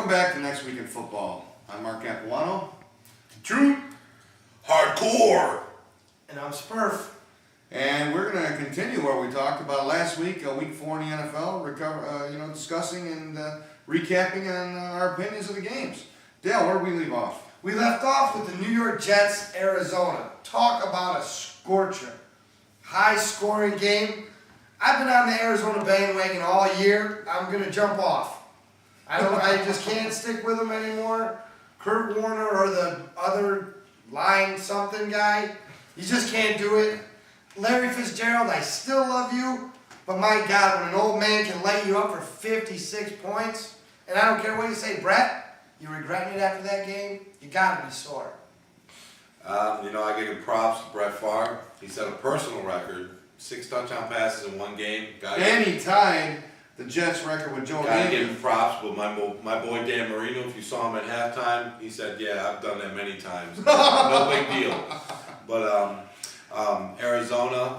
Welcome back to Next Week in Football. I'm Mark Capuano. True. Hardcore. And I'm Spurf. And we're going to continue what we talked about last week, week 4 in the NFL, discussing and recapping on our opinions of the games. Dale, where did we leave off? We left off with the New York Jets, Arizona. Talk about a scorcher. High-scoring game. I've been on the Arizona bandwagon all year. I'm going to jump off. I just can't stick with them anymore. Kurt Warner or the other line something guy, you just can't do it. Larry Fitzgerald, I still love you, but my God, when an old man can light you up for 56 points, and I don't care what you say, Brett, you regretting it after that game? You gotta be sore. I give him props to Brett Favre. He set a personal record, 6 touchdown passes in one game. And he tied the Jets record with Joe Gotta give Namath. him props, but my boy Dan Marino, if you saw him at halftime, he said, yeah, I've done that many times. No big deal. But Arizona,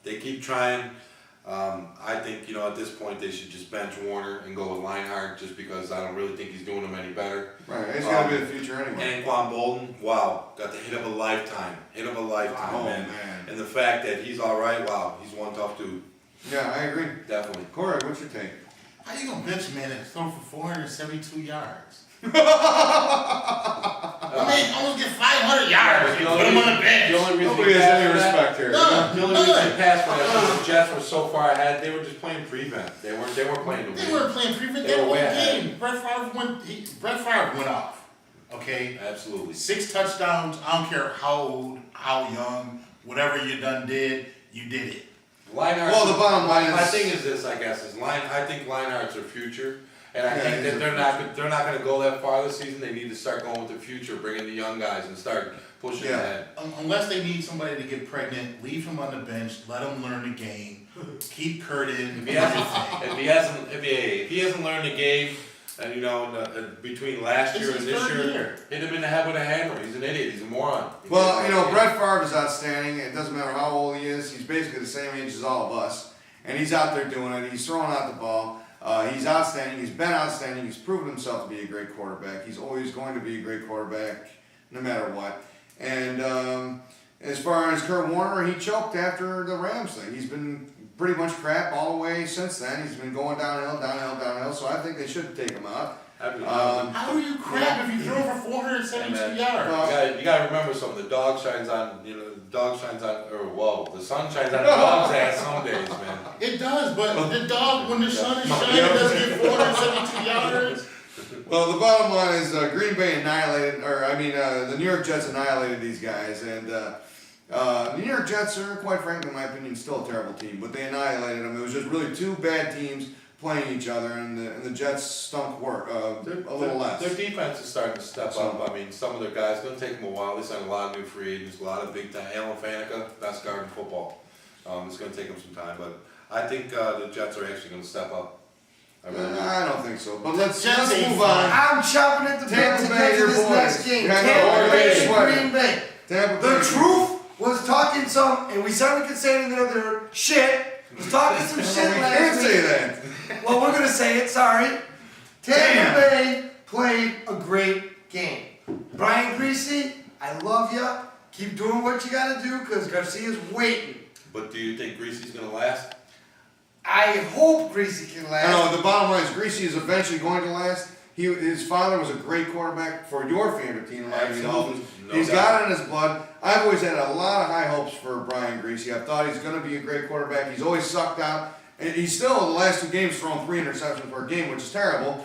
they keep trying. I think, at this point they should just bench Warner and go with Leinart just because I don't really think he's doing them any better. Right, he's got to be the future anyway. Anquan Bolden, wow, got the hit of a lifetime. Oh, man. And the fact that he's all right, wow, he's one tough dude. Yeah, I agree. Definitely. Corey, what's your take? How you gonna bench a man that throw for 472 yards? Almost get 500 yards. You put him on the bench. The only reason Nobody has any respect here. The only reason they passed for that was the Jets were so far ahead. They were just playing prevent. They weren't playing to win. They weren't playing prevent. They were game. Brett Favre went off. Okay. Absolutely. 6 touchdowns. I don't care how old, how young, whatever you done did, you did it. Leinart. Well, the bottom line is my thing is this. I guess is I think Leinart's their future. And I think that they're not going to go that far this season. They need to start going with the future, bring in the young guys, and start pushing ahead. Unless they need somebody to get pregnant, leave him on the bench, let him learn the game, keep Kurt in. If he hasn't learned the game, and between last year and this year, hit him in the head with a hammer. He's an idiot. He's a moron. Brett Favre is outstanding. It doesn't matter how old he is. He's basically the same age as all of us, and he's out there doing it. He's throwing out the ball. He's outstanding. He's been outstanding. He's proven himself to be a great quarterback. He's always going to be a great quarterback, no matter what. And as far as Kurt Warner, he choked after the Rams thing. He's been pretty much crap all the way since then. He's been going downhill. So I think they should take him out. How are you crap if you throw for 472 yards? You got to remember something. The dog shines on. The sun shines on the dog's ass some days, man. It does, but the dog, when the sun is shining, doesn't get 472 yards. Well, the bottom line is Green Bay the New York Jets annihilated these guys, and the New York Jets are, quite frankly, in my opinion, still a terrible team, but they annihilated them. It was just really 2 bad teams playing each other, and the Jets stunk a little less. Their defense is starting to step up. Some of their guys, it's going to take them a while. They signed a lot of new free agents, a lot of big time. Alan Faneca, best guard in football. It's going to take them some time, but I think the Jets are actually going to step up. I don't think so, but let's move on. I'm chopping at the bit to get to this next game. Tampa Bay and Green Bay. The truth was talking some, and we certainly could say their shit. Was talking some shit last week. We can't say that. Well, we're going to say it, sorry. Tampa Bay played a great game. Brian Greasy, I love ya. Keep doing what you got to do because Garcia's waiting. But do you think Greasy's going to last? I hope Greasy can last. No, the bottom line is Greasy is eventually going to last. His father was a great quarterback for your favorite team, the Miami Dolphins. He's got it in his blood. I've always had a lot of high hopes for Brian Greasy. I thought he's going to be a great quarterback. He's always sucked out. And he's still, in the last 2 games, thrown 3 interceptions per game, which is terrible.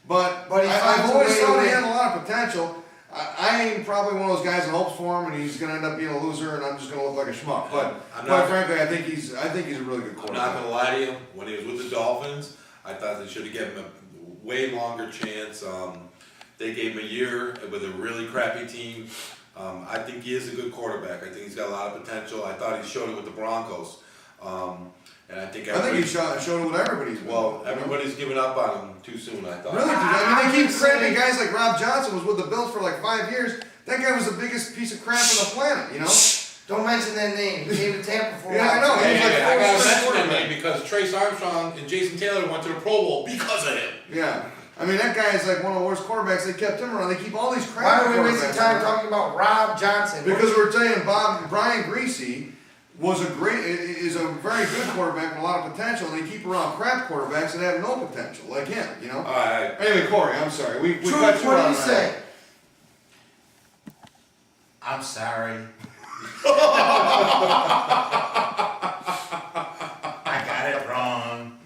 But I've always thought he had a lot of potential. I ain't probably one of those guys that hopes for him, and he's going to end up being a loser, and I'm just going to look like a schmuck. But quite frankly, I think he's a really good quarterback. I'm not going to lie to you. When he was with the Dolphins, I thought they should have given him a way longer chance. They gave him a year with a really crappy team. I think he is a good quarterback. I think he's got a lot of potential. I thought he showed it with the Broncos. And I think he showed it with everybody. Well, everybody's giving up on him too soon, I thought. Really? They keep crapping guys like Rob Johnson was with the Bills for like 5 years. That guy was the biggest piece of crap on the planet, Don't mention that name. He came to Tampa for a while. Yeah, I know. I got to mention that name because Trace Armstrong and Jason Taylor went to the Pro Bowl because of him. Yeah. I mean, that guy is like one of the worst quarterbacks. They kept him around. They keep all these Why crap are we wasting quarterbacks time around. talking about Rob Johnson? Because we're saying Brian Greasy is a very good quarterback with a lot of potential, and they keep around crap quarterbacks that have no potential, like him, you know? All right. Anyway, Cory, I'm sorry. We Truth, cut you what do on you that. say? I'm sorry. I got it wrong.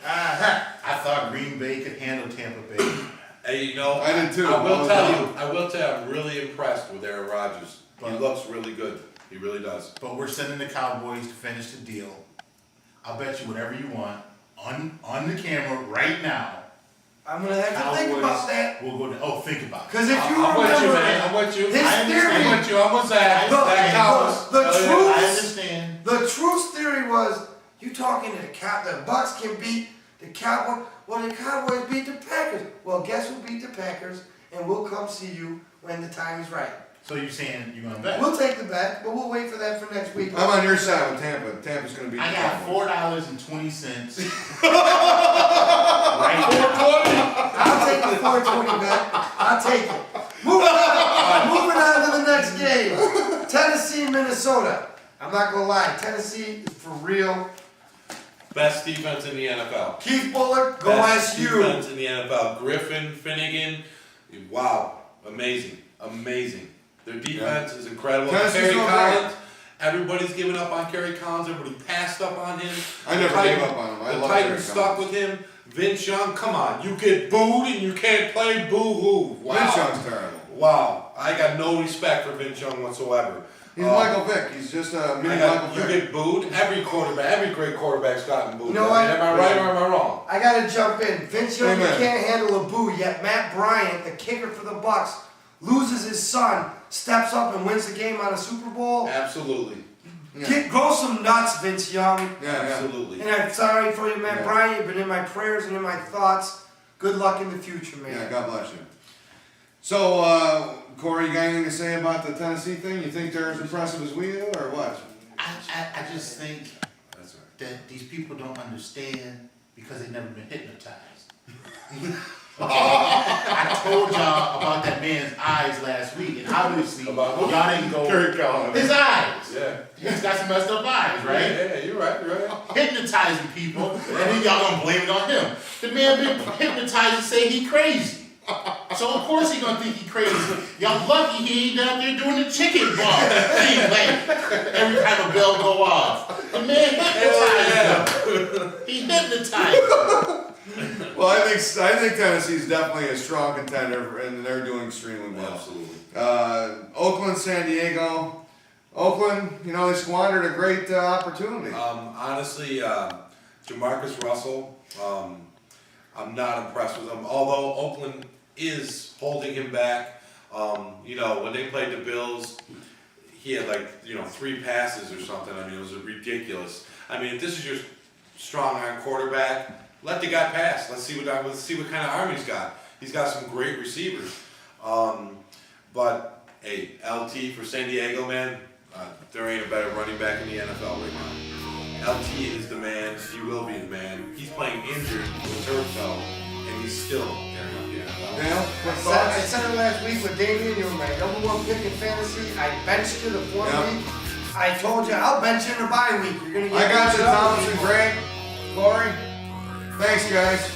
I thought Green Bay could handle Tampa Bay. Hey, you know, I did too. I will tell you, I'm really impressed with Aaron Rodgers. He But- looks really good. He really does. But we're sending the Cowboys to finish the deal. I'll bet you whatever you want on the camera right now. I'm gonna have to think about that. We'll go to, think about it. Because if you I'm with you, remember, man. I'm with you. his I'm theory- with you. I'm with Zach. Look, That counts. the Oh, yeah. truth- I understand. the truth theory was you talking to the Bucks can beat the Cowboys. Well, the Cowboys beat the Packers. Well, guess who beat the Packers? And we'll come see you when the time is right. So you're saying you're gonna bet? We'll take the bet, but we'll wait for that for next week. I'm on your side with Tampa. Tampa's going to be. I got $4.20. Right. 420. I'll take the 420 bet. I'll take it. Moving on to the next game. Tennessee, Minnesota. I'm not gonna lie. Tennessee is for real. Best defense in the NFL. Keith Bullock, go Best SU. defense in the NFL. Griffin, Finnegan. Wow. Amazing. Their defense is incredible. Tennessee's Kerry doing Collins. Everybody's giving up on Kerry Collins. Everybody passed up on him. I never gave up on him. I The love Titans Kerry stuck Collins. with him. Vince Young, come on. You get booed and you can't play boo-hoo. Wow. Vince Young's terrible. Wow. I got no respect for Vince Young whatsoever. He's Michael Vick. He's just a mini Michael You Vick. get booed. Every great quarterback's gotten booed. You know what? Am I right or am I wrong? I gotta jump in. Vince Young Amen. can't handle a boo, yet Matt Bryant, the kicker for the Bucks, loses his son, steps up and wins the game on a Super Bowl. Absolutely. Yeah. Grow some nuts, Vince Young. Yeah. Absolutely. And I'm sorry for you, Matt Yeah. Bryant. You've been in my prayers and in my thoughts. Good luck in the future, man. Yeah, God bless you. So, Cory, you got anything to say about the Tennessee thing? You think they're as impressive as we do, or what? I just think That's right. that these people don't understand because they've never been hypnotized. I told y'all about that man's eyes last week, and obviously About who? y'all didn't go. Kerry Collins. His eyes. Yeah. He's got some messed up eyes, right? Yeah, you're right. Hypnotizing people, and then y'all gonna blame it on him. The man been hypnotized and say he crazy. So of course he gonna think he crazy. Y'all lucky he ain't out there doing the chicken ball thing, like every time a bell go off. The man hypnotized him. He hypnotized him. Well, I think Tennessee's definitely a strong contender, and they're doing extremely well. Absolutely. Oakland, San Diego. Oakland, they squandered a great opportunity. Honestly, Jamarcus Russell, I'm not impressed with him. Although Oakland is holding him back. When they played the Bills, he had 3 passes or something. I mean, it was ridiculous. I mean, if this is your strong arm quarterback, let the guy pass. Let's see what kind of arm he's got. He's got some great receivers. But hey, LT for San Diego, man, there ain't a better running back in the NFL right now. LT is the man. He will be the man. He's playing injured with turf toe, and he's still carrying the NFL. Dale, quick I thoughts? said it last week with Damian. You were my #1 pick in fantasy. I benched you the 4th Yeah. week. I told you I'll bench you in the bye week. You're gonna get I got benched you, up. Thomas and Greg. Cory, thanks, guys.